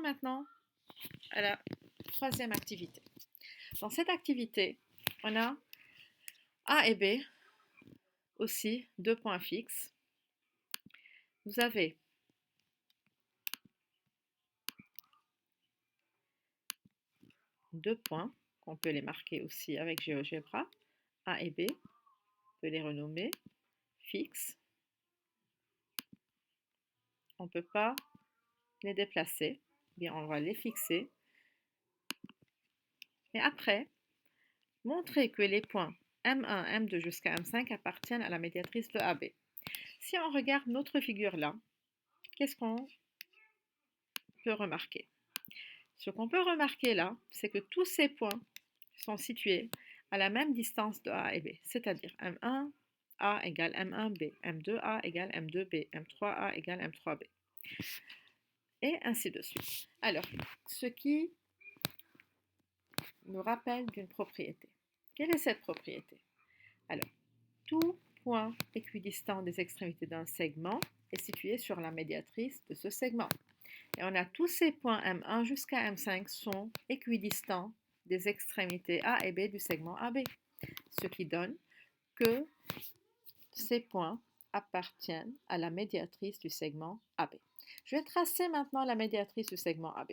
maintenant à la troisième activité. Dans cette activité, on a A et B, aussi deux points fixes. Vous avez deux points, qu'on peut les marquer aussi avec GeoGebra. A et B, on peut les renommer fixes. On ne peut pas les déplacer, bien on va les fixer. Et après, montrer que les points M1, M2 jusqu'à M5 appartiennent à la médiatrice de AB. Si on regarde notre figure là, qu'est-ce qu'on peut remarquer? Ce qu'on peut remarquer là, c'est que tous ces points sont situés à la même distance de A et B, c'est-à-dire M1, A égale M1B, M2A égale M2B, M3A égale M3B, et ainsi de suite. Alors, ce qui nous rappelle d'une propriété. Quelle est cette propriété? Alors, tout point équidistant des extrémités d'un segment est situé sur la médiatrice de ce segment. Et on a tous ces points M1 jusqu'à M5 sont équidistants des extrémités A et B du segment AB, ce qui donne que ces points appartiennent à la médiatrice du segment AB. Je vais tracer maintenant la médiatrice du segment AB.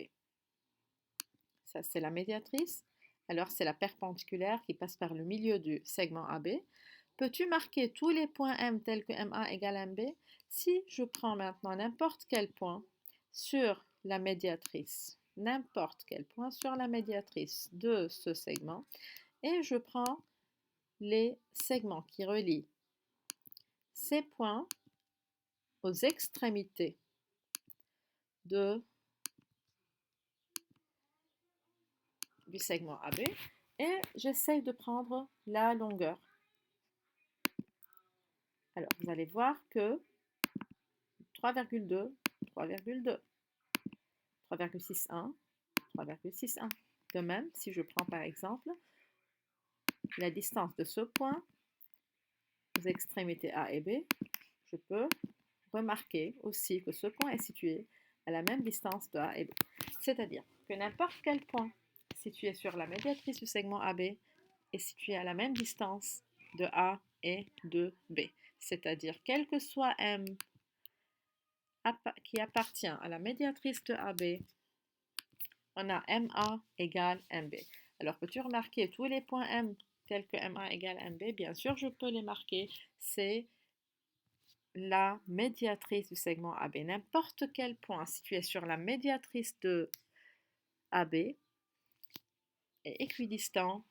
Ça, c'est la médiatrice. Alors, c'est la perpendiculaire qui passe par le milieu du segment AB. Peux-tu marquer tous les points M tels que MA égale MB? Si je prends maintenant n'importe quel point sur la médiatrice, n'importe quel point sur la médiatrice de ce segment, et je prends les segments qui relient ces points aux extrémités du segment AB, et j'essaye de prendre la longueur. Alors, vous allez voir que 3,2, 3,2, 3,61, 3,61. De même, si je prends par exemple la distance de ce point aux extrémités A et B, je peux remarquer aussi que ce point est situé à la même distance de A et B. C'est-à-dire que n'importe quel point situé sur la médiatrice du segment AB est situé à la même distance de A et de B. C'est-à-dire quel que soit M qui appartient à la médiatrice de AB, on a MA égale MB. Alors, peux-tu remarquer tous les points M tels que MA égale MB? Bien sûr, je peux les marquer. C'est la médiatrice du segment AB. N'importe quel point situé sur la médiatrice de AB est équidistant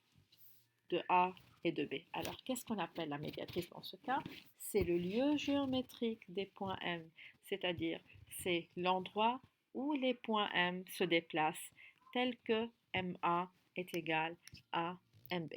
de A et de B. Alors, qu'est-ce qu'on appelle la médiatrice dans ce cas? C'est le lieu géométrique des points M, c'est-à-dire c'est l'endroit où les points M se déplacent tel que MA est égal à MB.